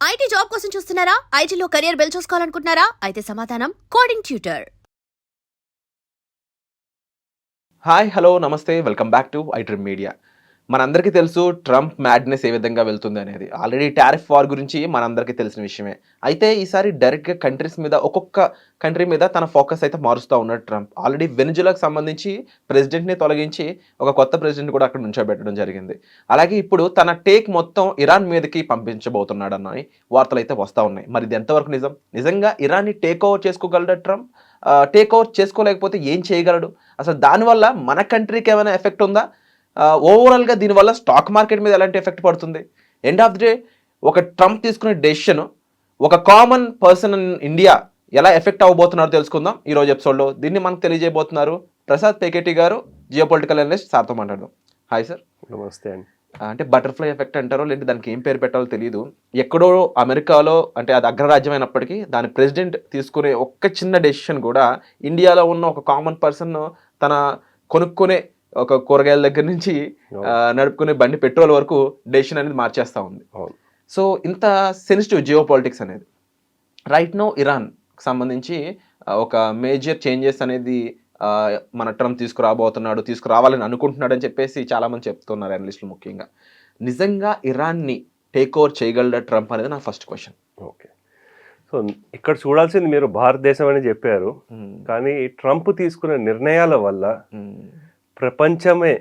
IT job కోసం చూస్తున్నారా? ఐటీలో కెరియర్ బిల్డ్ చూసుకోవాలనుకుంటున్నారా? అయితే సమాధానం కోడింగ్ ట్యూటర్. హాయ్ హలో నమస్తే welcome back to iDream media. మనందరికీ తెలుసు ట్రంప్ మ్యాడ్నెస్ ఏ విధంగా వెళ్తుంది అనేది. ఆల్రెడీ టారిఫ్ వార్ గురించి మనందరికీ తెలిసిన విషయమే. అయితే ఈసారి డైరెక్ట్గా కంట్రీస్ మీద ఒక్కొక్క కంట్రీ మీద తన ఫోకస్ అయితే మారుస్తూ ఉన్నాడు ట్రంప్. ఆల్రెడీ వెనిజులాకు సంబంధించి ప్రెసిడెంట్ని తొలగించి ఒక కొత్త ప్రెసిడెంట్ కూడా అక్కడ నుంచోబెట్టడం జరిగింది. అలాగే ఇప్పుడు తన టేక్ మొత్తం ఇరాన్ మీదకి పంపించబోతున్నాడు అన్న వార్తలు అయితే వస్తూ ఉన్నాయి. మరి ఇది ఎంతవరకు నిజం? నిజంగా ఇరాన్ని టేక్ ఓవర్ చేసుకోగలడా ట్రంప్? టేక్ ఓవర్ చేసుకోలేకపోతే ఏం చేయగలడు? అసలు దానివల్ల మన కంట్రీకి ఏమైనా ఎఫెక్ట్ ఉందా? ఓవరాల్గా దీనివల్ల స్టాక్ మార్కెట్ మీద ఎలాంటి ఎఫెక్ట్ పడుతుంది? ఎండ్ ఆఫ్ ది డే ఒక ట్రంప్ తీసుకునే డెసిషన్ ఒక కామన్ పర్సన్ ఇన్ ఇండియా ఎలా ఎఫెక్ట్ అవ్వబోతున్నారో తెలుసుకుందాం ఈరోజు ఎపిసోడ్లో. దీన్ని మనకు తెలియజేయబోతున్నారు ప్రసాద్ పేకేటి గారు, జియోపొలిటికల్ అనలిస్ట్. సార్తో మాట్లాడదాం. Hi sir. నమస్తే అండి. అంటే బటర్ఫ్లై ఎఫెక్ట్ అంటారో లేదంటే దానికి ఏం పేరు పెట్టాలో తెలియదు. ఎక్కడో అమెరికాలో అంటే అది అగ్రరాజ్యం అయినప్పటికీ దాని ప్రెసిడెంట్ తీసుకునే ఒక్క చిన్న డెసిషన్ కూడా ఇండియాలో ఉన్న ఒక కామన్ పర్సన్ తన కొనుక్కునే ఒక కూరగాయల దగ్గర నుంచి నడుపుకునే బండి పెట్రోల్ వరకు డెసిషన్ అనేది మార్చేస్తూ ఉంది. సో ఇంత సెన్సిటివ్ జియో పాలిటిక్స్ అనేది. రైట్ నో ఇరాన్ సంబంధించి ఒక మేజర్ చేంజెస్ అనేది మన ట్రంప్ తీసుకురావాలని అనుకుంటున్నాడు అని చెప్పేసి చాలామంది చెప్తున్నారు అనలిస్టులు. ముఖ్యంగా నిజంగా ఇరాన్ని టేక్ ఓవర్ చేయగలడా ట్రంప్ అనేది నా ఫస్ట్ క్వశ్చన్. ఓకే, సో ఇక్కడ చూడాల్సింది మీరు భారతదేశం అని చెప్పారు, కానీ ట్రంప్ తీసుకునే నిర్ణయాల వల్ల ప్రపంచమే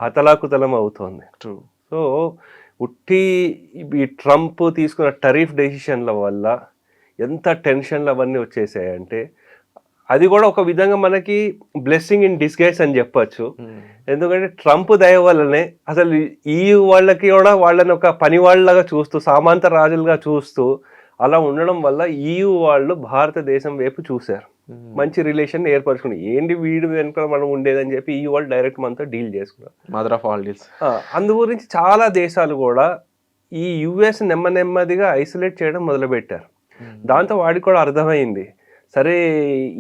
అతలాకుతలం అవుతోంది. సో ఉట్టి ఈ ట్రంప్ తీసుకున్న టరీఫ్ డెసిషన్ల వల్ల ఎంత టెన్షన్లు అవన్నీ వచ్చేసాయంటే అది కూడా ఒక విధంగా మనకి బ్లెస్సింగ్ ఇన్ డిస్గైస్ అని చెప్పచ్చు. ఎందుకంటే ట్రంప్ దయ వల్లనే అసలు ఈ వాళ్ళకి కూడా వాళ్ళని ఒక పని వాళ్ళగా చూస్తూ, సామంత రాజులుగా చూస్తూ అలా ఉండడం వల్ల EU వాళ్ళు భారతదేశం వైపు చూశారు, మంచి రిలేషన్ ఏర్పరచుకుని ఏంటి వీడి వెనుక మనం ఉండేదని చెప్పి EU వాళ్ళు డైరెక్ట్ మనతో డీల్ చేసుకున్నారు. Mother of all deals. అందు గురించి చాలా దేశాలు కూడా ఈ US నెమ్మదిగా ఐసోలేట్ చేయడం మొదలుపెట్టారు. దాంతో వాడికి కూడా అర్థమైంది, సరే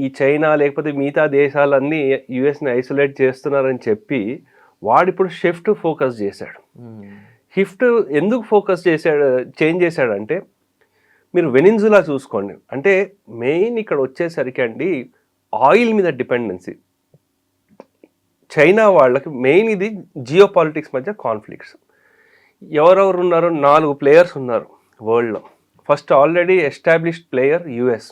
ఈ చైనా లేకపోతే మిగతా దేశాలన్నీ యుఎస్ని ఐసోలేట్ చేస్తున్నారని చెప్పి వాడు ఇప్పుడు షిఫ్ట్ ఫోకస్ చేశాడు. షిఫ్ట్ ఎందుకు చేంజ్ చేశాడంటే మీరు వెనిజులా చూసుకోండి. అంటే మెయిన్ ఇక్కడ వచ్చేసరికి అండి ఆయిల్ మీద డిపెండెన్సీ. చైనా వాళ్ళకి మెయిన్ ఇది జియో పాలిటిక్స్ మధ్య కాన్ఫ్లిక్ట్స్. ఎవరెవరు ఉన్నారు? 4 ప్లేయర్స్ ఉన్నారు వరల్డ్లో. First already established player US,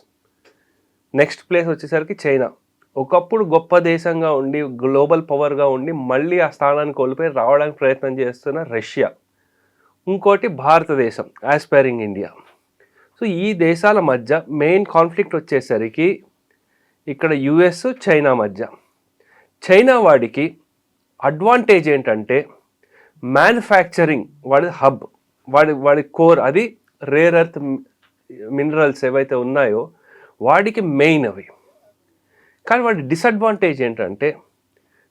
next place వచ్చేసరికి చైనా, ఒకప్పుడు గొప్ప దేశంగా ఉండి గ్లోబల్ పవర్గా ఉండి మళ్ళీ ఆ స్థానాన్ని కోల్పోయి రావడానికి ప్రయత్నం చేస్తున్న రష్యా, ఇంకోటి భారతదేశం ఆస్పైరింగ్ ఇండియా. సో ఈ దేశాల మధ్య మెయిన్ కాన్ఫ్లిక్ట్ వచ్చేసరికి ఇక్కడ US చైనా మధ్య. చైనా వాడికి అడ్వాంటేజ్ ఏంటంటే మ్యానుఫ్యాక్చరింగ్, వాడి హబ్, వాడి కోర్ అది రేర్ ఎర్త్ మినరల్స్ ఏవైతే ఉన్నాయో వాడికి మెయిన్ అవి. కానీ వాడి డిసడ్వాంటేజ్ ఏంటంటే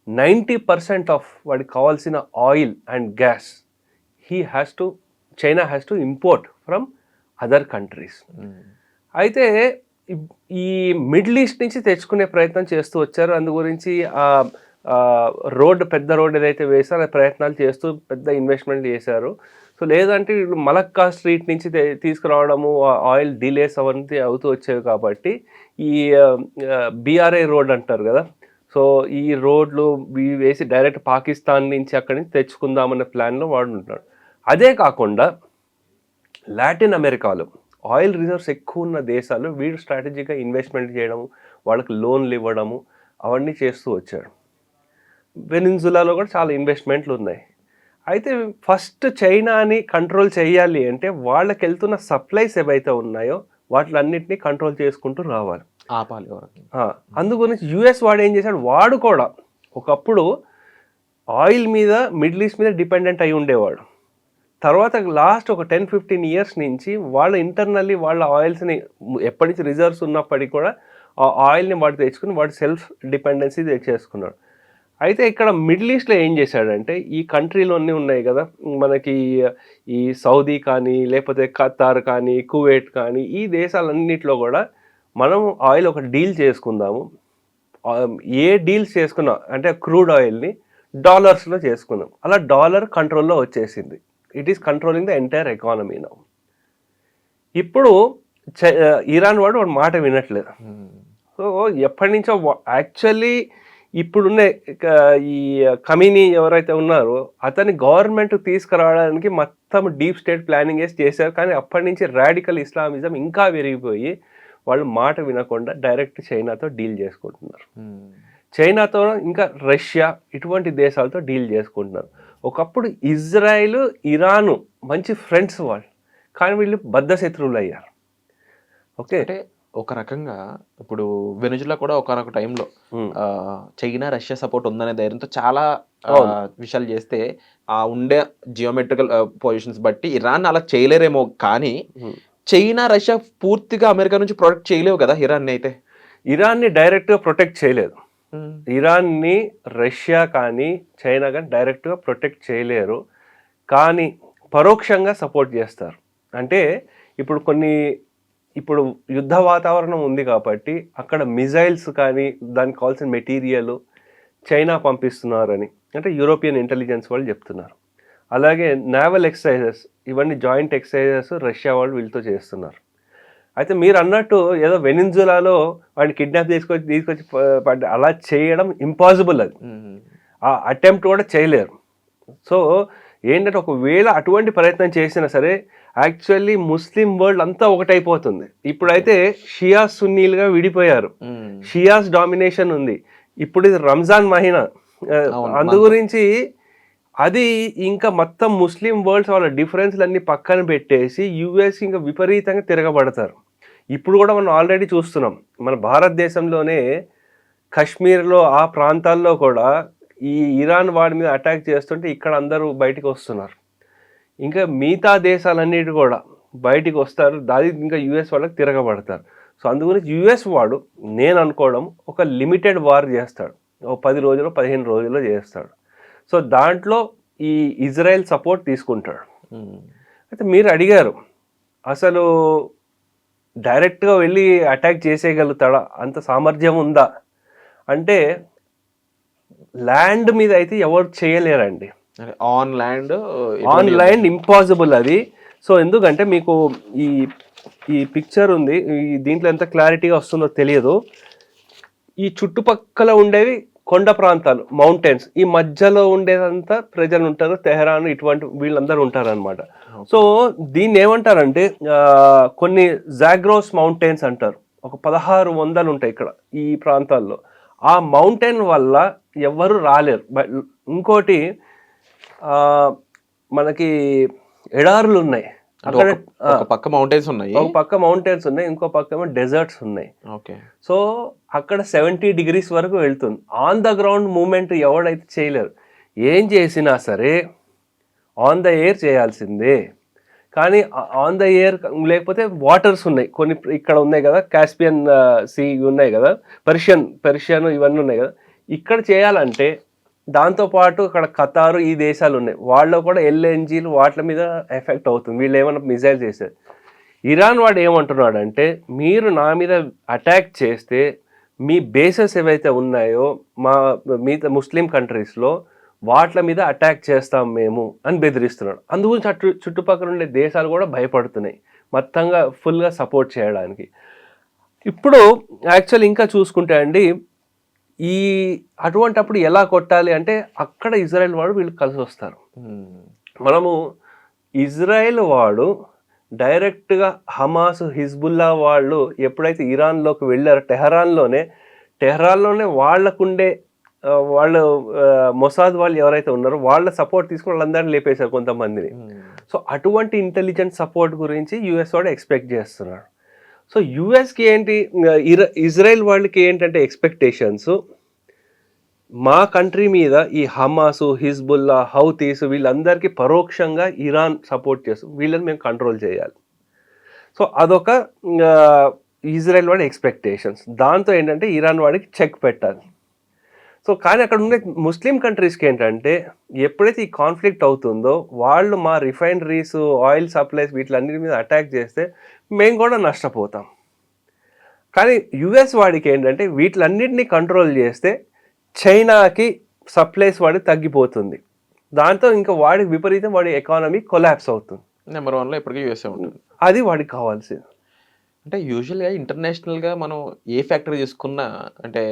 90% ఆఫ్ వాడికి కావాల్సిన oil and gas China has to import from other countries. అయితే ఈ మిడిల్ ఈస్ట్ నుంచి తెచ్చుకునే ప్రయత్నం చేస్తూ వచ్చారు. అందు గురించి పెద్ద రోడ్ ఏదైతే వేసారో ఆ ప్రయత్నాలు చేస్తూ పెద్ద ఇన్వెస్ట్మెంట్ చేశారు. సో లేదంటే మలక్కా స్ట్రీట్ నుంచి తీసుకురావడము, ఆయిల్ డిలేస్ అవన్నీ అవుతూ వచ్చేవి. కాబట్టి ఈ BRI రోడ్ అంటారు కదా, సో ఈ రోడ్లు వేసి డైరెక్ట్ పాకిస్తాన్ నుంచి అక్కడి నుంచి తెచ్చుకుందామన్న ప్లాన్లో వాడు ఉంటున్నాడు. అదే కాకుండా లాటిన్ అమెరికాలో ఆయిల్ రిజర్వ్స్ ఎక్కువ ఉన్న దేశాలు వీడు స్ట్రాటజీగా ఇన్వెస్ట్మెంట్ చేయడము, వాళ్ళకి లోన్లు ఇవ్వడము అవన్నీ చేస్తూ వచ్చాడు. వెనిజులాలో కూడా చాలా ఇన్వెస్ట్మెంట్లు ఉన్నాయి. అయితే ఫస్ట్ చైనాని కంట్రోల్ చేయాలి అంటే వాళ్ళకి వెళ్తున్న సప్లైస్ ఏవైతే ఉన్నాయో వాటిలన్నింటినీ కంట్రోల్ చేసుకుంటూ రావాలి, ఆపాలి. అందుగురించి US వాడు ఏం చేశాడు, వాడు కూడా ఒకప్పుడు ఆయిల్ మీద మిడిల్ ఈస్ట్ మీద డిపెండెంట్ అయి ఉండేవాడు. తర్వాత లాస్ట్ ఒక 10-15 ఇయర్స్ నుంచి వాళ్ళ ఇంటర్నల్లీ వాళ్ళ ఆయిల్స్ని ఎప్పటి నుంచి రిజర్వ్స్ ఉన్నప్పటికీ కూడా ఆ ఆయిల్ని వాడు తెచ్చుకుని వాడు సెల్ఫ్ డిపెండెన్సీ తెచ్చేసుకున్నాడు. అయితే ఇక్కడ మిడిల్ ఈస్ట్లో ఏం చేశాడంటే ఈ కంట్రీలోనే ఉన్నాయి కదా మనకి ఈ సౌదీ కానీ లేకపోతే ఖతార్ కానీ కువైట్ కానీ ఈ దేశాలన్నింటిలో కూడా మనం ఆయిల్ ఒక డీల్ చేసుకుందాము. ఏ డీల్స్ చేసుకున్నా అంటే క్రూడ్ ఆయిల్ని డాలర్స్లో చేసుకున్నాం. అలా డాలర్ కంట్రోల్లో వచ్చేసింది. It is controlling the entire economy now. ఇప్పుడు ఇరాన్ వాడు మాట వినట్లేదు. సో ఎప్పటి నుంచో యాక్చువల్లీ ఇప్పుడున్న ఈ కమీని ఎవరైతే ఉన్నారో అతని గవర్నమెంట్ తీసుకురావడానికి మొత్తం డీప్ స్టేట్ ప్లానింగ్ చేశారు. కానీ అప్పటి నుంచి రాడికల్ ఇస్లామిజం ఇంకా పెరిగిపోయి వాళ్ళు మాట వినకుండా డైరెక్ట్ చైనాతో డీల్ చేసుకుంటున్నారు. చైనాతో ఇంకా రష్యా ఇటువంటి దేశాలతో డీల్ చేసుకుంటున్నారు. ఒకప్పుడు ఇజ్రాయిల్ ఇరాను మంచి ఫ్రెండ్స్ వాళ్ళు, కానీ వీళ్ళు బద్ధ శత్రువులు అయ్యారు. ఓకే, అంటే ఒక రకంగా ఇప్పుడు వెనుజులా కూడా ఒకనొక టైంలో చైనా రష్యా సపోర్ట్ ఉందనే ధైర్యంతో చాలా విషయాలు చేస్తే ఆ ఉండే జియోమెట్రికల్ పొజిషన్స్ బట్టి ఇరాన్ అలా చేయలేరేమో, కానీ చైనా రష్యా పూర్తిగా అమెరికా నుంచి ప్రొటెక్ట్ చేయలేవు కదా ఇరాన్ని. అయితే ఇరాన్ని డైరెక్ట్గా ప్రొటెక్ట్ చేయలేదు. ఇరాన్ని రష్యా కానీ చైనా కానీ డైరెక్ట్గా ప్రొటెక్ట్ చేయలేరు, కానీ పరోక్షంగా సపోర్ట్ చేస్తారు. అంటే ఇప్పుడు యుద్ధ వాతావరణం ఉంది కాబట్టి అక్కడ మిజైల్స్ కానీ దానికి కావాల్సిన మెటీరియల్ చైనా పంపిస్తున్నారని అంటే యూరోపియన్ ఇంటెలిజెన్స్ వాళ్ళు చెప్తున్నారు. అలాగే నేవల్ ఎక్సర్సైజెస్ ఇవన్నీ జాయింట్ ఎక్సర్సైజెస్ రష్యా వాళ్ళు వీళ్ళతో చేస్తున్నారు. అయితే మీరు అన్నట్టు ఏదో వెనిజులాలో వాడిని కిడ్నాప్ తీసుకొచ్చి అలా చేయడం ఇంపాసిబుల్. అది ఆ అటెంప్ట్ కూడా చేయలేరు. సో ఏంటంటే ఒకవేళ అటువంటి ప్రయత్నం చేసినా సరే యాక్చువల్లీ ముస్లిం వరల్డ్ అంతా ఒకటైపోతుంది. ఇప్పుడైతే షియాస్ సున్నీలుగా విడిపోయారు, షియాస్ డామినేషన్ ఉంది. ఇప్పుడు ఇది రంజాన్ మహీనా, అందు గురించి అది ఇంకా మొత్తం ముస్లిం వరల్డ్స్ వాళ్ళ డిఫరెన్స్లు అన్ని పక్కన పెట్టేసి యుఎస్ ఇంకా విపరీతంగా తిరగబడతారు. ఇప్పుడు కూడా మనం ఆల్రెడీ చూస్తున్నాం, మన భారతదేశంలోనే కాశ్మీర్లో ఆ ప్రాంతాల్లో కూడా ఈ ఇరాన్ వాడి మీద అటాక్ చేస్తుంటే ఇక్కడ అందరూ బయటికి వస్తున్నారు. ఇంకా మిగతా దేశాలన్నిటి కూడా బయటికి వస్తారు, దాని ఇంకా యుఎస్ వాళ్ళకి తిరగబడతారు. సో అందుగురించి యుఎస్ వాడు నేను అనుకోవడం ఒక లిమిటెడ్ వార్ చేస్తాడు, ఒక 10 రోజులు 15 రోజుల్లో చేస్తాడు. సో దాంట్లో ఈ ఇజ్రాయెల్ సపోర్ట్ తీసుకుంటాడు. అయితే మీరు అడిగారు అసలు డైరెక్ట్గా వెళ్ళి అటాక్ చేసేయగలుగుతాడా, అంత సామర్థ్యం ఉందా అంటే ల్యాండ్ మీద అయితే ఎవరు చేయలేరండి. ఆన్ ల్యాండ్ ఇంపాసిబుల్ అది. సో ఎందుకంటే మీకు ఈ పిక్చర్ ఉంది, ఈ దీంట్లో ఎంత క్లారిటీగా వస్తుందో తెలియదు. ఈ చుట్టుపక్కల ఉండేవి కొండ ప్రాంతాలు, మౌంటైన్స్, ఈ మధ్యలో ఉండేదంతా ప్రజలు ఉంటారు, తెహరాన్ ఇటువంటి వీళ్ళందరూ ఉంటారు అనమాట. సో దీన్ని ఏమంటారంటే కొన్ని జాగ్రోస్ మౌంటైన్స్ అంటారు. ఒక 1600 ఉంటాయి ఇక్కడ ఈ ప్రాంతాల్లో. ఆ మౌంటైన్ వల్ల ఎవరు రాలేరు. ఇంకోటి మనకి ఎడారులు ఉన్నాయి, అక్కడ పక్క మౌంటైన్స్ ఉన్నాయి, ఒక పక్క మౌంటైన్స్ ఉన్నాయి, ఇంకో పక్క ఏమో డెజర్ట్స్ ఉన్నాయి. ఓకే, సో అక్కడ 70 degrees వరకు వెళ్తుంది. ఆన్ ద గ్రౌండ్ మూమెంట్ ఎవడైతే చేయలేరు. ఏం చేసినా సరే ఆన్ ద ఎయిర్ చేయాల్సిందే. కానీ ఆన్ ద ఎయిర్ లేకపోతే వాటర్స్ ఉన్నాయి కొన్ని, ఇక్కడ ఉన్నాయి కదా కాస్పియన్ సీ ఉన్నాయి కదా, పెర్షియన్ ఇవన్నీ ఉన్నాయి కదా, ఇక్కడ చేయాలంటే దాంతోపాటు అక్కడ ఖతారు ఈ దేశాలు ఉన్నాయి, వాళ్ళు కూడా ఎల్ఎన్జీలు వాటి మీద ఎఫెక్ట్ అవుతుంది వీళ్ళు ఏమైనా మిజైల్ చేశారు. ఇరాన్ వాడు ఏమంటున్నాడు అంటే మీరు నా మీద అటాక్ చేస్తే మీ బేసెస్ ఏవైతే ఉన్నాయో మిగతా ముస్లిం కంట్రీస్లో వాటి మీద అటాక్ చేస్తాం మేము అని బెదిరిస్తున్నాడు. అందుగురించి చుట్టుపక్కల ఉండే దేశాలు కూడా భయపడుతున్నాయి మొత్తంగా ఫుల్గా సపోర్ట్ చేయడానికి. ఇప్పుడు యాక్చువల్ ఇంకా చూసుకుంటే అండి అటువంటప్పుడు ఎలా కొట్టాలి అంటే అక్కడ ఇజ్రాయెల్ వాడు వీళ్ళు కలిసి వస్తారు. మనము ఇజ్రాయెల్ వాడు డైరెక్ట్గా హమాస్ హిజ్బుల్లా వాళ్ళు ఎప్పుడైతే ఇరాన్లోకి వెళ్ళారో టెహరాన్లోనే వాళ్ళకుండే వాళ్ళు మొసాద్ వాళ్ళు ఎవరైతే ఉన్నారో వాళ్ళ సపోర్ట్ తీసుకుని వాళ్ళందరినీ లేపేశారు కొంతమందిని. సో అటువంటి ఇంటెలిజెన్స్ సపోర్ట్ గురించి యుఎస్ వాడు ఎక్స్పెక్ట్ చేస్తున్నాడు. సో యుఎస్కి ఏంటి, ఇజ్రాయెల్ వాళ్ళకి ఏంటంటే ఎక్స్పెక్టేషన్స్, మా కంట్రీ మీద ఈ హమాసు హిజ్బుల్లా హౌతీస్ వీళ్ళందరికీ పరోక్షంగా ఇరాన్ సపోర్ట్ చేస్తూ వీళ్ళని మేము కంట్రోల్ చేయాలి. సో అదొక ఇజ్రాయెల్ వాడి ఎక్స్పెక్టేషన్స్. దాంతో ఏంటంటే ఇరాన్ వాడికి చెక్ పెట్టాలి. సో కానీ అక్కడ ఉండే ముస్లిం కంట్రీస్కి ఏంటంటే ఎప్పుడైతే ఈ కాన్ఫ్లిక్ట్ అవుతుందో వాళ్ళు మా రిఫైనరీస్ ఆయిల్ సప్లైస్ వీటిలన్నిటి మీద అటాక్ చేస్తే మేము కూడా నష్టపోతాం. కానీ యుఎస్ వాడికి ఏంటంటే వీటిలన్నిటినీ కంట్రోల్ చేస్తే చైనాకి సప్లైస్ వాడి తగ్గిపోతుంది. దాంతో ఇంకా వాడికి విపరీతం వాడి ఎకానమీ కొలాప్స్ అవుతుంది. నెంబర్ 1లో ఇప్పటికీ యుఎస్ఏ ఉంటుంది. అది వాడికి కావాల్సింది. అంటే యూజువల్‌గా ఇంటర్నేషనల్‌గా మనం ఏ ఫ్యాక్టర్ తీసుకున్నా అంటే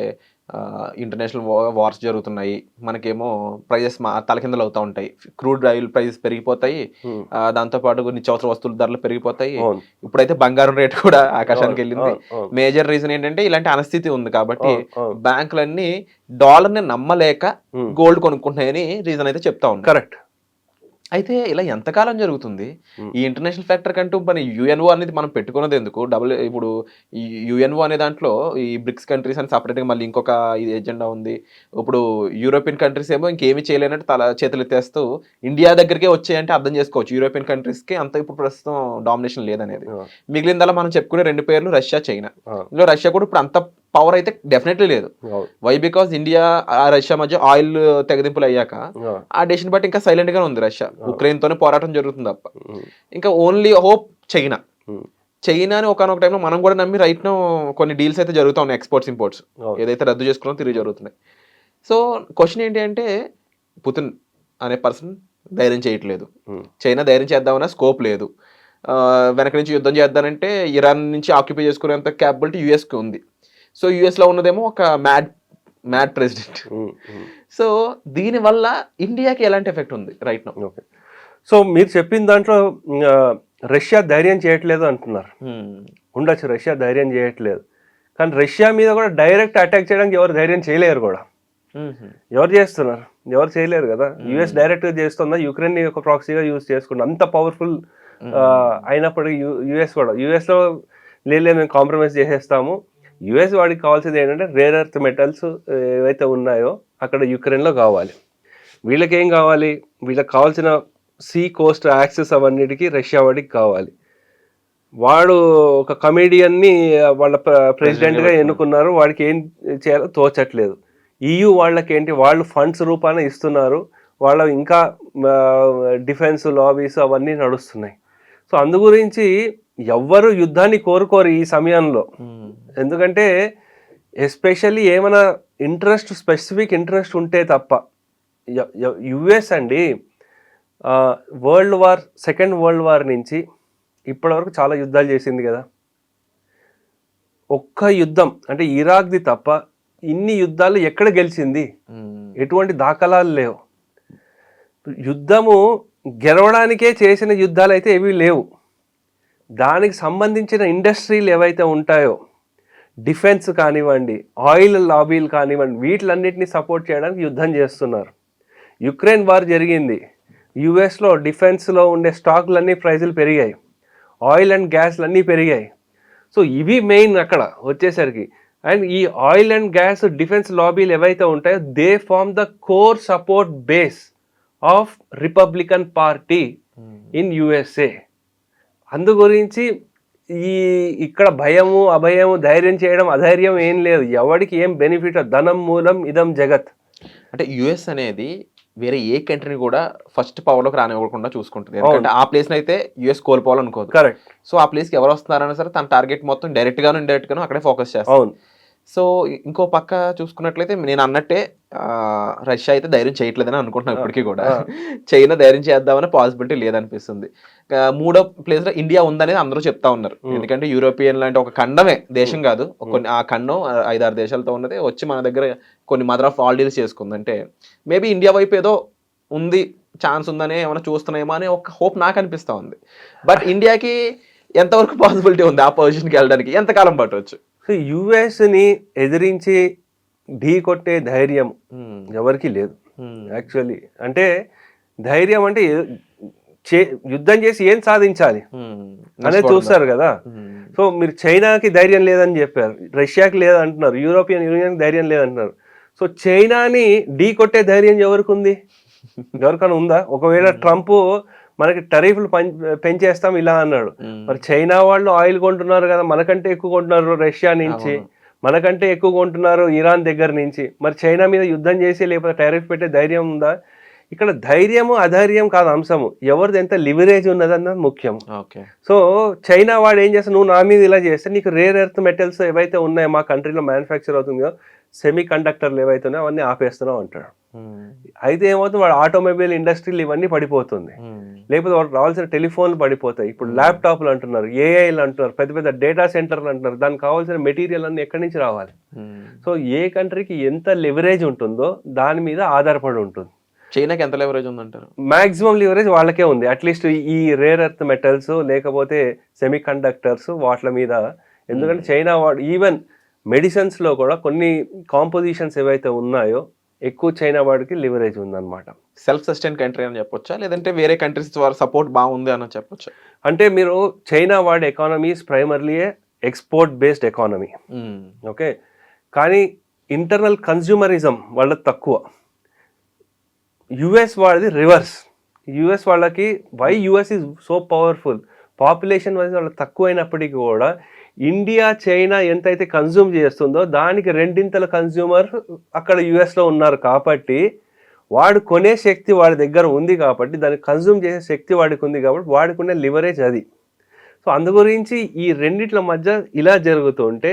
ఇంటర్నేషనల్ వార్స్ జరుగుతున్నాయి. మనకేమో ప్రైజెస్ తలకిందులు అవుతా ఉంటాయి. క్రూడ్ ఆయిల్ ప్రైజెస్ పెరిగిపోతాయి. దాంతో పాటు నిత్యావసర వస్తువుల ధరలు పెరిగిపోతాయి. అవును. ఇప్పుడైతే బంగారం రేట్ కూడా ఆకాశానికెళ్ళింది. అవును, అవును, మేజర్ రీజన్ ఏంటంటే ఇలాంటి అనస్థితి ఉంది కాబట్టి అవును, అవును. బ్యాంకులన్నీ డాలర్‌ని నమ్మలేక గోల్డ్ కొనుక్కుంటున్నాయని రీజన్ అయితే చెప్తా ఉన్నాయి. కరెక్ట్. అయితే ఇలా ఎంతకాలం జరుగుతుంది? ఈ ఇంటర్నేషనల్ ఫ్యాక్టర్ కంటూ మరి యూఎన్ఓ అనేది మనం పెట్టుకున్నది ఎందుకు? ఇప్పుడు ఈ యూఎన్ఓ అనే దాంట్లో ఈ బ్రిక్స్ కంట్రీస్ అని సెపరేట్‌గా మళ్ళీ ఇంకొక ఎజెండా ఉంది. ఇప్పుడు యూరోపియన్ కంట్రీస్ ఏమో ఇంకేమి చేయలేనట్టు చేతులెత్తేస్తూ ఇండియా దగ్గరికే వచ్చాయంటే అర్థం చేసుకోవచ్చు. యూరోపియన్ కంట్రీస్‌కి అంత ఇప్పుడు ప్రస్తుతం డామినేషన్ లేదనేది. మిగిలిందల్లా మనం చెప్పుకునే 2 పేర్లు రష్యా, చైనా. ఇందులో రష్యా కూడా ఇప్పుడు అంత పవర్ అయితే డెఫినెట్‌లీ లేదు. వై బికాజ్ ఇండియా రష్యా మధ్య ఆయిల్ తెగదింపులు అయ్యాక ఆ డెసిషన్ బట్టి ఇంకా సైలెంట్ గానే ఉంది రష్యా. ఉక్రెయిన్ తోనే పోరాటం జరుగుతుంది తప్ప. ఇంకా ఓన్లీ హోప్ చైనా. చైనాని ఒకానొక టైంలో మనం కూడా నమ్మి రైట్ నౌ కొన్ని డీల్స్ అయితే జరుగుతా ఉన్నాయి. ఎక్స్‌పోర్ట్స్, ఇంపోర్ట్స్ ఏదైతే రద్దు చేసుకున్నామో తిరిగి జరుగుతున్నాయి. సో క్వశ్చన్ ఏంటి అంటే పుతిన్ అనే పర్సన్ ధైర్యం చేయట్లేదు. చైనా ధైర్యం చేద్దామన్నా స్కోప్ లేదు. వెనక నుంచి యుద్ధం చేద్దానంటే ఇరాన్ నుంచి ఆక్యుపై చేసుకునేంత క్యాపబిలిటీ యూఎస్‌కి ఉంది. సో యూఎస్‌లో ఉన్నదేమో ఒక మ్యాడ్ ప్రెసిడెంట్. సో దీనివల్ల ఇండియాకి ఎలాంటి ఎఫెక్ట్ ఉంది రైట్ నౌ? ఓకే. సో మీరు చెప్పిన దాంట్లో రష్యా ధైర్యం చేయట్లేదు అంటున్నారు. ఉండొచ్చు, రష్యా ధైర్యం చేయట్లేదు. కానీ రష్యా మీద కూడా డైరెక్ట్ అటాక్ చేయడానికి ఎవరు ధైర్యం చేయలేరు కూడా. ఎవరు చేస్తున్నారు? ఎవరు చేయలేరు కదా. యుఎస్ డైరెక్ట్గా చేస్తుందా? యుక్రెయిన్ ఒక ప్రాక్సీగా యూజ్ చేసుకుంటాం. అంత పవర్ఫుల్ అయినప్పటికీ యుఎస్లో లేదు మేము కాంప్రమైజ్ చేసేస్తాము. యుఎస్ వాడికి కావాల్సింది ఏంటంటే రేర్ ఎర్త్ మెటల్స్ ఏవైతే ఉన్నాయో అక్కడ యుక్రెయిన్లో కావాలి. వీళ్ళకేం కావాలి? వీళ్ళకి కావాల్సిన సీ కోస్ట్ యాక్సెస్ అవన్నిటికీ రష్యా వాడికి కావాలి. వాడు ఒక కమేడియన్ని వాళ్ళ ప్రెసిడెంట్గా ఎన్నుకున్నారు. వాడికి ఏం చేయాలో తోచట్లేదు. EU వాళ్ళకేంటి, వాళ్ళు ఫండ్స్ రూపాన ఇస్తున్నారు. వాళ్ళ ఇంకా డిఫెన్స్ లాబీస్ అవన్నీ నడుస్తున్నాయి. సో అందు గురించి ఎవ్వరు యుద్ధాన్ని కోరుకోరు ఈ సమయంలో. ఎందుకంటే ఎస్పెషల్లీ ఏమైనా స్పెసిఫిక్ ఇంట్రెస్ట్ ఉంటే తప్ప. యుఎస్ అండి సెకండ్ వరల్డ్ వార్ నుంచి ఇప్పటివరకు చాలా యుద్ధాలు చేసింది కదా. ఒక్క యుద్ధం అంటే ఇరాక్ది తప్ప ఇన్ని యుద్ధాలు ఎక్కడ గెలిచింది? ఎటువంటి దాఖలాలు లేవు. యుద్ధము గెలవడానికే చేసిన యుద్ధాలు అయితే ఏవీ లేవు. దానికి సంబంధించిన ఇండస్ట్రీలు ఏవైతే ఉంటాయో, డిఫెన్స్ కానివ్వండి, ఆయిల్ లాబీలు కానివ్వండి, వీటిలన్నిటిని సపోర్ట్ చేయడానికి యుద్ధం చేస్తున్నారు. యుక్రెయిన్ వార్ జరిగింది. యుఎస్లో డిఫెన్స్లో ఉండే స్టాక్లన్నీ ప్రైజులు పెరిగాయి. ఆయిల్ అండ్ గ్యాస్లు అన్నీ పెరిగాయి. సో ఇవి మెయిన్ అక్కడ వచ్చేసరికి. అండ్ ఈ ఆయిల్ అండ్ గ్యాస్ డిఫెన్స్ లాబీలు ఏవైతే ఉంటాయో they form the core support base of Republican party in USA. అందు గురించి ఇక్కడ భయము, అభయము, ధైర్యం చేయడం, అధైర్యం ఏం లేదు. ఎవరికి ఏం బెనిఫిట్? ధనం మూలం ఇదం జగత్. అంటే యుఎస్ అనేది వేరే ఏ కంట్రీని కూడా ఫస్ట్ పవర్లోకి రానివ్వకుండా చూసుకుంటుంది. ఎందుకంటే ఆ ప్లేస్ అయితే యుఎస్ కోల్పోవాలనుకోదు. కరెక్ట్. సో ఆ ప్లేస్కి ఎవరు వస్తున్నారన్నా సరే తన టార్గెట్ మొత్తం డైరెక్ట్ గాను ఇండైరెక్ట్ గాను అక్కడే ఫోకస్ చేస్తాను. సో ఇంకో పక్క చూసుకున్నట్లయితే నేను అన్నట్టే రష్యా అయితే ధైర్యం చేయట్లేదని అనుకుంటున్నాను ఇప్పటికీ కూడా. చైనా ధైర్యం చేద్దామని పాసిబిలిటీ లేదనిపిస్తుంది. మూడో ప్లేస్లో ఇండియా ఉందనేది అందరూ చెప్తా ఉన్నారు. ఎందుకంటే యూరోపియన్ లాంటి ఒక ఖండమే, దేశం కాదు, కొన్ని ఆ ఖండం 5-6 దేశాలతో ఉన్నది వచ్చి మన దగ్గర కొన్ని మదర్ ఆఫ్ ఆల్ డీల్స్ చేసుకుంది. అంటే మేబీ ఇండియా వైపు ఏదో ఉంది, ఛాన్స్ ఉందనే ఏమైనా చూస్తున్నాయేమో అనే ఒక హోప్ నాకు అనిపిస్తూ ఉంది. బట్ ఇండియాకి ఎంతవరకు పాసిబిలిటీ ఉంది ఆ పొజిషన్కి వెళ్ళడానికి? ఎంతకాలం పట్టవచ్చు? సో యుఎస్ని ఎదిరించి ఢీ కొట్టే ధైర్యం ఎవరికి లేదు యాక్చువల్లీ. అంటే ధైర్యం అంటే యుద్ధం చేసి ఏం సాధించాలి అనేది చూస్తారు కదా. సో మీరు చైనాకి ధైర్యం లేదని చెప్పారు, రష్యాకి లేదంటున్నారు, యూరోపియన్ యూనియన్కి ధైర్యం లేదంటున్నారు. సో చైనాని ఢీ కొట్టే ధైర్యం ఎవరికి ఉంది? ఎవరికైనా ఉందా? ఒకవేళ ట్రంప్ మనకి టరీఫ్లు పెంచేస్తాం ఇలా అన్నాడు, మరి చైనా వాళ్ళు ఆయిల్ కొంటున్నారు కదా, మనకంటే ఎక్కువ కొంటున్నారు రష్యా నుంచి, మనకంటే ఎక్కువ కొంటున్నారు ఇరాన్ దగ్గర నుంచి. మరి చైనా మీద యుద్ధం చేసి లేకపోతే టారిఫ్ పెట్టే ధైర్యం ఉందా? ఇక్కడ ధైర్యము అధైర్యం కాదు అంశము, ఎవరిది ఎంత లివరేజ్ ఉన్నదన్నది ముఖ్యం. సో చైనా వాడు ఏం చేస్తా, నువ్వు నా మీద ఇలా చేస్తే నీకు రేర్ ఎర్త్ మెటల్స్ ఏవైతే ఉన్నాయో మా కంట్రీలో మ్యానుఫ్యాక్చర్ అవుతుందో, సెమీ కండక్టర్లు ఏవైతే ఉన్నాయో అవన్నీ ఆపేస్తున్నావు అంటాడు. అయితే ఏమవుతుంది, వాడు ఆటోమొబైల్ ఇండస్ట్రీలు ఇవన్నీ పడిపోతుంది, లేకపోతే వాళ్ళకి రావాల్సిన టెలిఫోన్లు పడిపోతాయి, ఇప్పుడు ల్యాప్టాప్లు అంటున్నారు, ఏఐలు అంటున్నారు, పెద్ద పెద్ద డేటా సెంటర్లు అంటున్నారు, దానికి కావాల్సిన మెటీరియల్ అన్ని ఎక్కడి నుంచి రావాలి. సో ఏ కంట్రీకి ఎంత లెవరేజ్ ఉంటుందో దాని మీద ఆధారపడి ఉంటుంది. చైనాకి ఎంత లెవరేజ్ ఉందంటారు? మాక్సిమం లివరేజ్ వాళ్ళకే ఉంది, అట్లీస్ట్ ఈ రేర్ ఎర్త్ మెటల్స్ లేకపోతే సెమీ కండక్టర్స్ వాటి మీద. ఎందుకంటే చైనా వాడు ఈవెన్ మెడిసిన్స్లో కూడా కొన్ని కాంపోజిషన్స్ ఏవైతే ఉన్నాయో ఎక్కువ చైనా వాడికి లివరేజ్ ఉందన్నమాట. సెల్ఫ్ సస్టైన్ కంట్రీ అని చెప్పొచ్చా, లేదంటే వేరే కంట్రీస్ ద్వారా సపోర్ట్ బాగుంది అని చెప్పొచ్చా? అంటే మీరు చైనా వాడి economy is primarily export based economy, okay, కానీ ఇంటర్నల్ కన్జ్యూమరిజం వాళ్ళకి తక్కువ. యుఎస్ వాళ్ళది రివర్స్. యుఎస్ వాళ్ళకి why US is so powerful, population wise వాళ్ళకి తక్కువ అయినప్పటికీ కూడా ఇండియా చైనా ఎంతైతే కన్జ్యూమ్ చేస్తుందో దానికి రెండింతల కన్జ్యూమర్ అక్కడ యుఎస్లో ఉన్నారు కాబట్టి వాడు కొనే శక్తి వాడి దగ్గర ఉంది కాబట్టి, దాన్ని కన్జ్యూమ్ చేసే శక్తి వాడికి ఉంది కాబట్టి వాడికి ఉన్న లివరేజ్ అది. సో అందు గురించి ఈ రెండిట్ల మధ్య ఇలా జరుగుతుంటే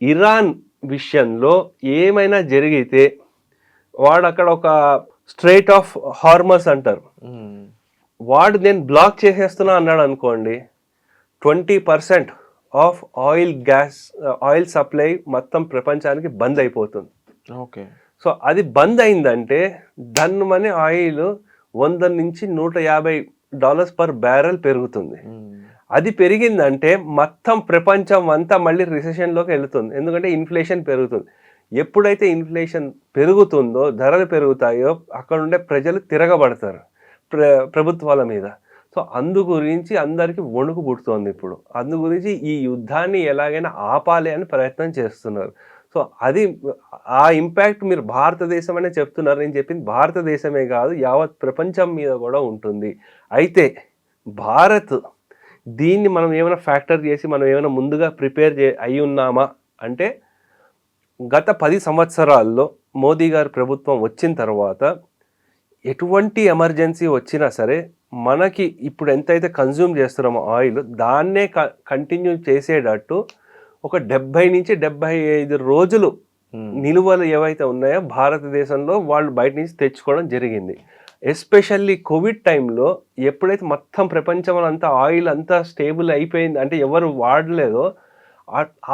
ఇరాన్ విషయంలో ఏమైనా జరిగితే వాడు అక్కడ ఒక స్ట్రైట్ ఆఫ్ హార్మస్ అంటారు, వాడు నేను బ్లాక్ చేసేస్తున్నా అన్నాడు అనుకోండి, 20% ఆఫ్ ఆయిల్ సప్లై మొత్తం ప్రపంచానికి బంద్ అయిపోతుంది. ఓకే, సో అది బంద్ అయిందంటే దన్నుమని ఆయిల్ $100 నుంచి $150 పర్ బ్యారెల్ పెరుగుతుంది. అది పెరిగిందంటే మొత్తం ప్రపంచం అంతా మళ్ళీ రిసెషన్లోకి వెళుతుంది, ఎందుకంటే ఇన్ఫ్లేషన్ పెరుగుతుంది. ఎప్పుడైతే ఇన్ఫ్లేషన్ పెరుగుతుందో ధరలు పెరుగుతాయో అక్కడ ఉండే ప్రజలు తిరగబడతారు ప్రభుత్వాల మీద. సో అందు గురించి అందరికీ వణుకు పుడుతోంది ఇప్పుడు. అందు గురించి ఈ యుద్ధాన్ని ఎలాగైనా ఆపాలి అని ప్రయత్నం చేస్తున్నారు. సో అది ఆ ఇంపాక్ట్ మీరు భారతదేశం అనే చెప్తున్నారు, నేను చెప్పింది భారతదేశమే కాదు యావత్ ప్రపంచం మీద కూడా ఉంటుంది. అయితే భారత్ దీన్ని మనం ఏమైనా ఫ్యాక్టర్ చేసి మనం ఏమైనా ముందుగా ప్రిపేర్ అయి ఉన్నామా అంటే, గత 10 సంవత్సరాల్లో మోదీ గారి ప్రభుత్వం వచ్చిన తర్వాత ఎటువంటి ఎమర్జెన్సీ వచ్చినా సరే మనకి ఇప్పుడు ఎంతైతే కన్జ్యూమ్ చేస్తున్నామో ఆయిల్ దాన్నే కంటిన్యూ చేసేటట్టు ఒక 70 నుంచి 75 రోజులు నిలువలు ఏవైతే ఉన్నాయో భారతదేశంలో వాళ్ళు బయట నుంచి తెచ్చుకోవడం జరిగింది. ఎస్పెషల్లీ కోవిడ్ టైంలో ఎప్పుడైతే మొత్తం ప్రపంచంలో అంతా ఆయిల్ అంతా స్టేబుల్ అయిపోయింది, అంటే ఎవరు వాడలేదో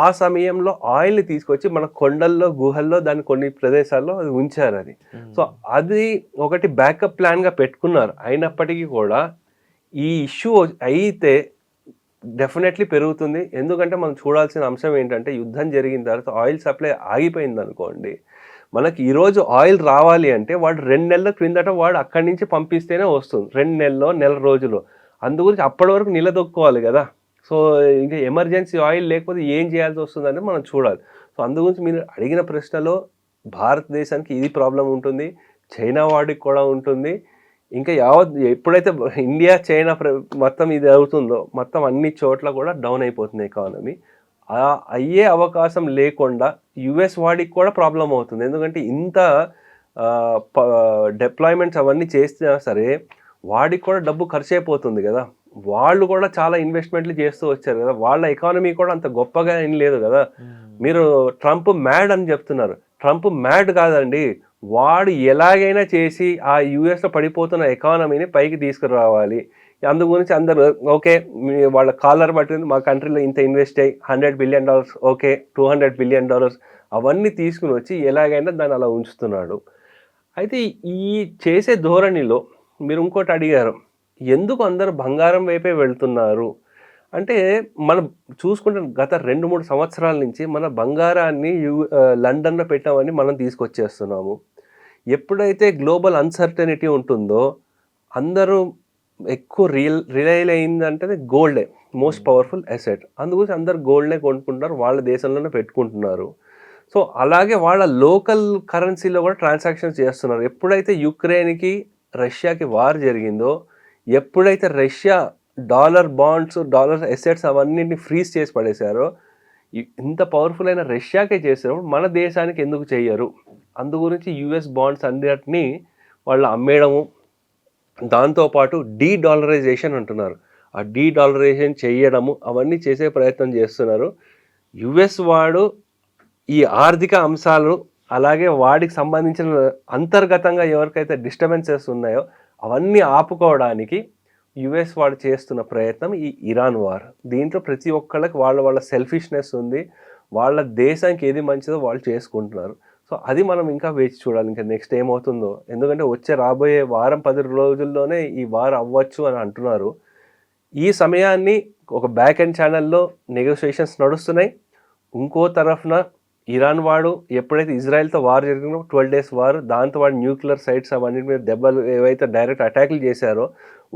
ఆ సమయంలో ఆయిల్ని తీసుకొచ్చి మన కొండల్లో గుహల్లో దాన్ని కొన్ని ప్రదేశాల్లో అది ఉంచారు అది. సో అది ఒకటి బ్యాకప్ ప్లాన్గా పెట్టుకున్నారు. అయినప్పటికీ కూడా ఈ ఇష్యూ అయితే డెఫినెట్లీ పెరుగుతుంది. ఎందుకంటే మనం చూడాల్సిన అంశం ఏంటంటే, యుద్ధం జరిగిన తర్వాత ఆయిల్ సప్లై ఆగిపోయింది అనుకోండి, మనకి ఈరోజు ఆయిల్ రావాలి అంటే వాడు 2 నెలల క్రిందట వాడు అక్కడి నుంచి పంపిస్తేనే వస్తుంది, 2 నెలల్లో నెల రోజులు. అందు గురించి అప్పటి వరకు నిలదొక్కుకోవాలి కదా. సో ఇంకా ఎమర్జెన్సీ ఆయిల్ లేకపోతే ఏం చేయాల్సి వస్తుందని మనం చూడాలి. సో అందు గురించి మీరు అడిగిన ప్రశ్నలో భారతదేశానికి ఇది ప్రాబ్లం ఉంటుంది, చైనా వాడికి కూడా ఉంటుంది. ఇంకా ఎప్పుడైతే ఇండియా చైనా మొత్తం ఇది అవుతుందో మొత్తం అన్ని చోట్ల కూడా డౌన్ అయిపోతుంది ఎకానమీ. అయ్యే అవకాశం లేకుండా యుఎస్ వాడికి కూడా ప్రాబ్లం అవుతుంది. ఎందుకంటే ఇంత డిప్లాయ్మెంట్స్ అవన్నీ చేసినా సరే వాడికి కూడా డబ్బు ఖర్చు అయిపోతుంది కదా. వాళ్ళు కూడా చాలా ఇన్వెస్ట్మెంట్లు చేస్తూ వచ్చారు కదా, వాళ్ళ ఎకానమీ కూడా అంత గొప్పగా ఏం లేదు కదా. మీరు ట్రంప్ మ్యాడ్ అని చెప్తున్నారు, ట్రంప్ మ్యాడ్ కాదండి, వాడు ఎలాగైనా చేసి ఆ యుఎస్లో పడిపోతున్న ఎకానమీని పైకి తీసుకురావాలి. అందు గురించి అందరు ఓకే వాళ్ళ కాలర్ పట్టింది, మా కంట్రీలో ఇంత ఇన్వెస్ట్ అయ్యి $100 బిలియన్, ఓకే $200 బిలియన్ అవన్నీ తీసుకుని వచ్చి ఎలాగైనా దాన్ని అలా ఉంచుతున్నాడు. అయితే ఈ చేసే ధోరణిలో మీరు ఇంకోటి అడిగారు, ఎందుకు అందరూ బంగారం వైపే వెళ్తున్నారు అంటే, మనం చూసుకుంటే గత 2-3 సంవత్సరాల నుంచి మన బంగారాన్ని లండన్లో పెట్టామని మనం తీసుకొచ్చేస్తున్నాము. ఎప్పుడైతే గ్లోబల్ అన్సర్టనిటీ ఉంటుందో అందరూ ఎక్కువ రిలైల్ అయిందంటే గోల్డే మోస్ట్ పవర్ఫుల్ అసెట్. అందుకోసం అందరు గోల్డ్నే కొనుక్కుంటున్నారు, వాళ్ళ దేశంలోనే పెట్టుకుంటున్నారు. సో అలాగే వాళ్ళ లోకల్ కరెన్సీలో కూడా ట్రాన్సాక్షన్స్ చేస్తున్నారు. ఎప్పుడైతే యుక్రెయిన్కి రష్యాకి వార్ జరిగిందో, ఎప్పుడైతే Russia dollar bonds dollar assets అవన్నింటిని ఫ్రీజ్ చేసి పడేశారో, ఇంత పవర్ఫుల్ అయిన రష్యాకే చేసినప్పుడు మన దేశానికి ఎందుకు చెయ్యరు? అందు గురించి యుఎస్ బాండ్స్ అన్నిటినీ వాళ్ళు అమ్మేయడము, దాంతోపాటు డీడాలరైజేషన్ అంటున్నారు, ఆ డీడాలరైజేషన్ చేయడము అవన్నీ చేసే ప్రయత్నం చేస్తున్నారు. యుఎస్ వాడు ఈ ఆర్థిక అంశాలు అలాగే వాడికి సంబంధించిన అంతర్గతంగా ఎవరికైతే డిస్టర్బెన్సెస్ ఉన్నాయో అవన్నీ ఆపుకోవడానికి యుఎస్ వాడు చేస్తున్న ప్రయత్నం ఈ ఇరాన్ వార్. దీంట్లో ప్రతి ఒక్కళ్ళకి వాళ్ళ సెల్ఫిష్నెస్ ఉంది, వాళ్ళ దేశానికి ఏది మంచిదో వాళ్ళు చేసుకుంటున్నారు. సో అది మనం ఇంకా వేచి చూడాలి, ఇంకా నెక్స్ట్ ఏమవుతుందో. ఎందుకంటే రాబోయే వారం 10 రోజుల్లోనే ఈ వార్ అవ్వచ్చు అని అంటున్నారు. ఈ సమయాన్ని ఒక బ్యాక్ ఎండ్ ఛానల్లో నెగోషియేషన్స్ నడుస్తున్నాయి. ఇంకో తరఫున ఇరాన్ వాడు ఎప్పుడైతే ఇజ్రాయెల్తో వార్ జరిగిందో 12 days వార్, దాంతో వాడు న్యూక్లియర్ సైట్స్ అవన్నిటి మీద దెబ్బలు ఏవైతే డైరెక్ట్ అటాక్లు చేశారో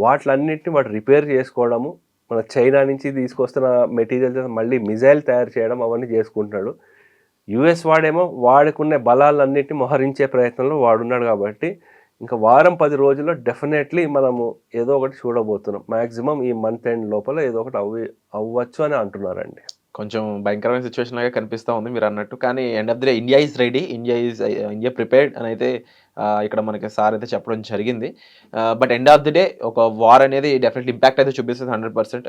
వాటిలన్నింటినీ వాడు రిపేర్ చేసుకోవడము, మన చైనా నుంచి తీసుకొస్తున్న మెటీరియల్స్ మళ్ళీ మిజైల్ తయారు చేయడం అవన్నీ చేసుకుంటున్నాడు. యుఎస్ వాడేమో వాడుకునే బలాలన్నింటినీ మోహరించే ప్రయత్నంలో వాడున్నాడు. కాబట్టి ఇంకా వారం 10 రోజుల్లో డెఫినెట్లీ మనము ఏదో ఒకటి చూడబోతున్నాం. మ్యాక్సిమం ఈ మంత్ ఎండ్ లోపల ఏదో ఒకటి అవ్వచ్చు అని అంటున్నారండి. కొంచెం భయంకరమైన సిచ్యువేషన్ లాగా కనిపిస్తూ ఉంది మీరు అన్నట్టు. కానీ end of the day India is ready, India prepared అని అయితే ఇక్కడ మనకి సార్ అయితే చెప్పడం జరిగింది. But end of the day ఒక వార్ అనేది డెఫినెట్లీ ఇంపాక్ట్ అయితే చూపిస్తుంది 100%.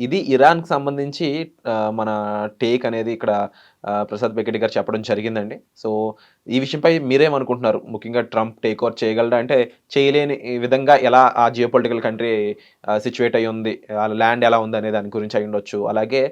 ఇది ఇరాన్కి సంబంధించి మన టేక్ అనేది ఇక్కడ ప్రసాద్ బెకెటి గారు చెప్పడం జరిగిందండి. సో ఈ విషయంపై మీరేమనుకుంటున్నారు? ముఖ్యంగా ట్రంప్ టేక్ ఓవర్ చేయగలడా, అంటే చేయలేని విధంగా ఎలా ఆ జియో పొలిటికల్ కంట్రీ సిచ్యువేట్ అయ్యి ఉంది, ల్యాండ్ ఎలా ఉంది అనే దాని గురించి అయి ఉండొచ్చు. అలాగే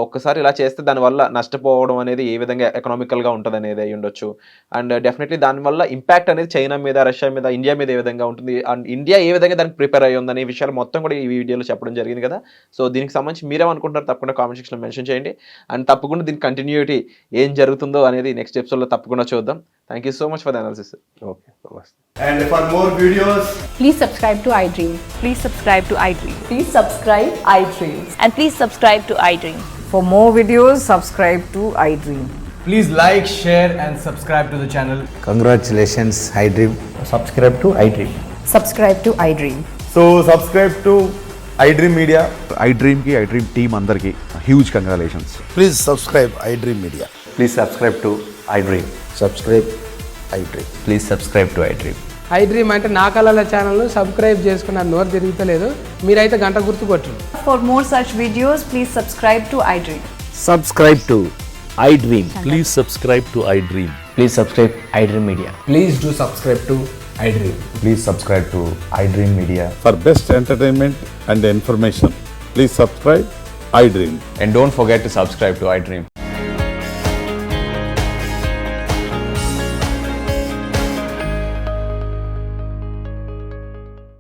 ఒక్కసారి ఇలా చేస్తే దానివల్ల నష్టపోవడం అనేది ఏ విధంగా ఎకనామికల్గా ఉంటుంది అనేది అయి ఉండొచ్చు. అండ్ డెఫినెట్లీ దానివల్ల ఇంపాక్ట్ అనేది చైనా మీద, రష్యా మీద, ఇండియా మీద ఏ విధంగా ఉంటుంది, అండ్ ఇండియా ఏ విధంగా దానికి ప్రిపేర్ అయ్యి ఉందనే విషయాలు మొత్తం కూడా ఈ వీడియోలో చెప్పడం జరిగింది కదా. సో దీనికి సంబంధించి మీరేమనుకుంటున్నారు తప్పకుండా కామెంట్ సెక్షన్లో మెన్షన్ చేయండి. అండ్ తప్పకుండా దీని కంటిన్యూటీ ఏం జరుగుతుందో అనేది నెక్స్ట్ ఎపిసోడ్లో తప్పకుండా చూద్దాం. Thank you so much for the analysis. Okay, నమస్తే. And for more videos, Please subscribe to iDream. Please subscribe to iDream. Please subscribe iDream. And please subscribe to iDream. For more videos, subscribe to iDream. please like, share and subscribe to the channel. Congratulations, iDream. subscribe to iDream. Subscribe to iDream. So subscribe to iDream Media. iDream ki iDream team andarki huge congratulations. Please subscribe iDream Media. Please subscribe to iDream. Subscribe iDream. Please subscribe to iDream. iDream అంటే నా కళల ఛానల్ను subscribe చేసుకున్న నోరు తిరుగుతలేదు, మీరైతే గంట గుర్తు కొట్టండి. For more such videos, please subscribe to iDream. Subscribe to iDream. Please subscribe to iDream. Please subscribe iDream Media. Please do subscribe to iDream. Please subscribe to iDream Media. For best entertainment and information, please subscribe iDream. And don't forget to subscribe to iDream.